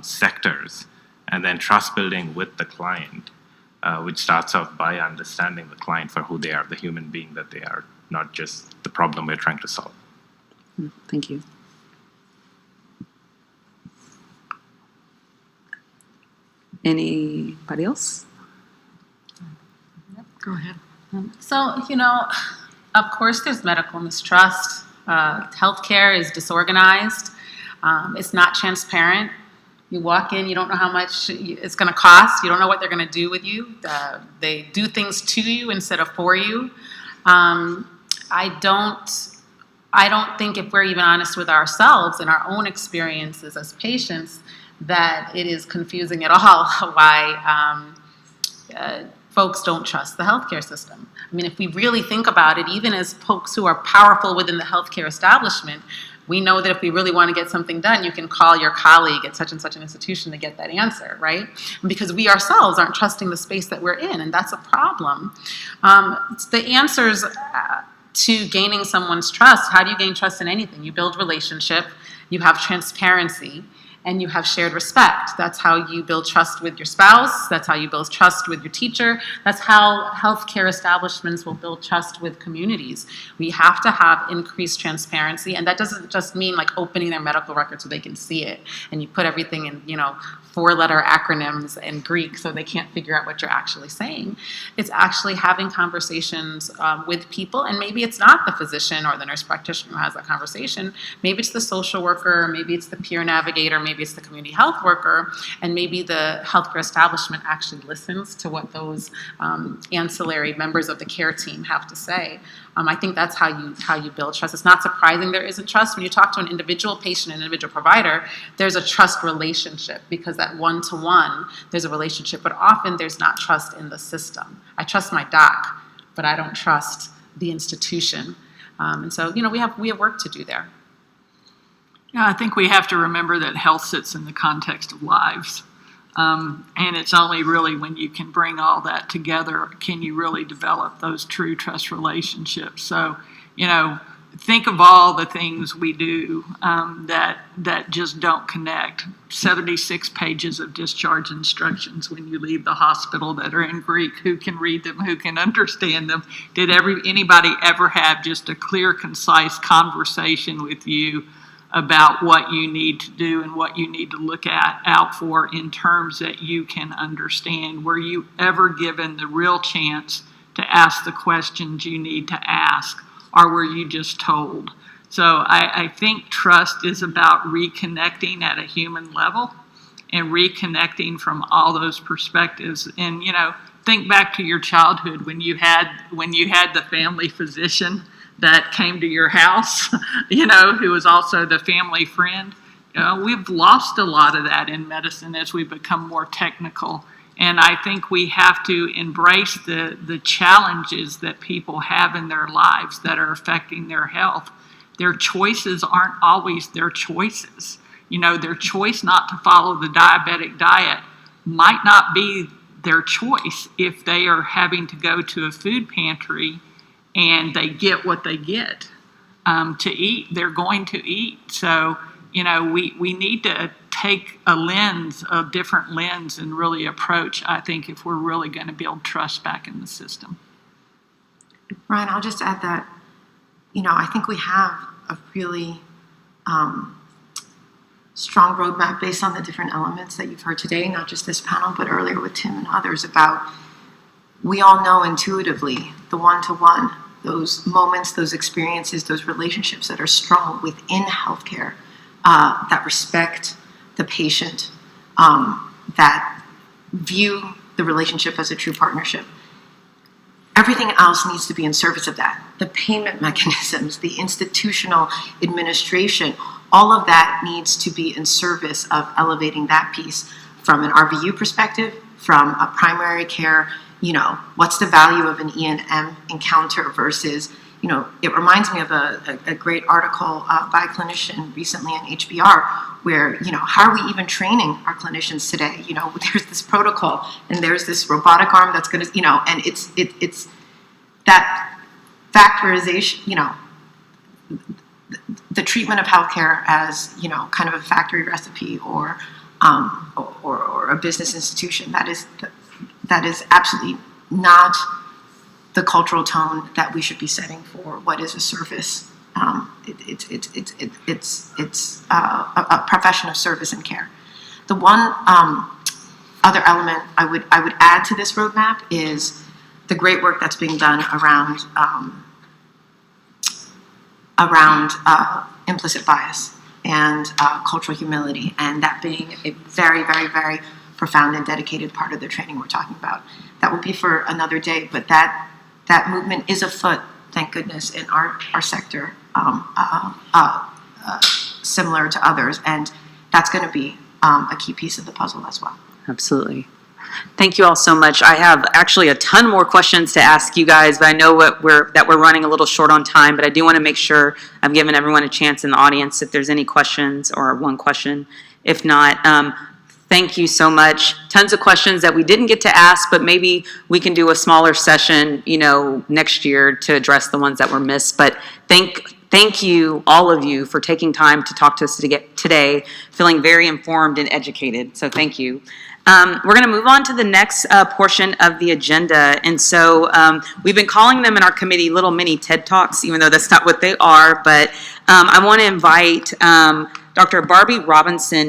sectors, and then trust building with the client, which starts off by understanding the client for who they are, the human being that they are, not just the problem we're trying to solve. Thank you. Anybody else? Go ahead. So, of course there's medical mistrust. Healthcare is disorganized. It's not transparent. You walk in, you don't know how much it's going to cost. You don't know what they're going to do with you. They do things to you instead of for you. I don't think, if we're even honest with ourselves and our own experiences as patients, that it is confusing at all why folks don't trust the healthcare system. I mean, if we really think about it, even as folks who are powerful within the healthcare establishment, we know that if we really want to get something done, you can call your colleague at such and such an institution to get that answer, right? And because we ourselves aren't trusting the space that we're in, and that's a problem. The answers to gaining someone's trust, how do you gain trust in anything? You build relationship, you have transparency, and you have shared respect. That's how you build trust with your spouse. That's how you build trust with your teacher. That's how healthcare establishments will build trust with communities. We have to have increased transparency, and that doesn't just mean like opening their medical record so they can see it, and you put everything in, 4-letter acronyms and Greek so they can't figure out what you're actually saying. It's actually having conversations with people, and maybe it's not the physician or the nurse practitioner who has that conversation. Maybe it's the social worker, maybe it's the peer navigator, maybe maybe it's the community health worker, and maybe the healthcare establishment actually listens to what those ancillary members of the care team have to say. I think that's how you build trust. It's not surprising there isn't trust. When you talk to an individual patient, an individual provider, there's a trust relationship because that one-to-one, there's a relationship, but often there's not trust in the system. I trust my doc, but I don't trust the institution. And so, we have work to do there. Yeah, I think we have to remember that health sits in the context of lives. And it's only really when you can bring all that together can you really develop those true trust relationships. So, think of all the things we do that just don't connect. 76 pages of discharge instructions when you leave the hospital that are in Greek. Who can read them? Who can understand them? Did anybody ever have just a clear, concise conversation with you about what you need to do and what you need to look out for in terms that you can understand? Were you ever given the real chance to ask the questions you need to ask, or were you just told? So I think trust is about reconnecting at a human level and reconnecting from all those perspectives. And, think back to your childhood when you had the family physician that came to your house, who was also the family friend. We've lost a lot of that in medicine as we become more technical. And I think we have to embrace the challenges that people have in their lives that are affecting their health. Their choices aren't always their choices. Their choice not to follow the diabetic diet might not be their choice if they are having to go to a food pantry and they get what they get to eat. They're going to eat. So, we need to take a different lens and really approach, I think, if we're really going to build trust back in the system. Ryan, I'll just add that, I think we have a really strong roadmap based on the different elements that you've heard today, not just this panel, but earlier with Tim and others about, we all know intuitively the one-to-one, those moments, those experiences, those relationships that are strong within healthcare, that respect the patient, that view the relationship as a true partnership. Everything else needs to be in service of that. The payment mechanisms, the institutional administration, all of that needs to be in service of elevating that piece from an RVU perspective, from a primary care, what's the value of an E&M encounter versus, it reminds me of a great article by a clinician recently on HBR where, how are we even training our clinicians today? There's this protocol and there's this robotic arm that's going to, and it's that factorization, the treatment of healthcare as, kind of a factory recipe or a business institution. That is absolutely not the cultural tone that we should be setting for what is a service. It's a profession of service and care. The one other element I would add to this roadmap is the great work that's being done around implicit bias and cultural humility, and that being a very, very, very profound and dedicated part of the training we're talking about. That will be for another day, but that movement is afoot, thank goodness, in our sector, similar to others, and that's going to be a key piece of the puzzle as well. Absolutely. Thank you all so much. I have actually a ton more questions to ask you guys, but I know that we're running a little short on time, but I do want to make sure I'm giving everyone a chance in the audience if there's any questions or one question. If not, thank you so much. Tons of questions that we didn't get to ask, but maybe we can do a smaller session, next year to address the ones that were missed. But thank you, all of you, for taking time to talk to us today, feeling very informed and educated. So thank you. We're going to move on to the next portion of the agenda. And so we've been calling them in our committee little mini TED Talks, even though that's not what they are. But I want to invite Dr. Barbie Robinson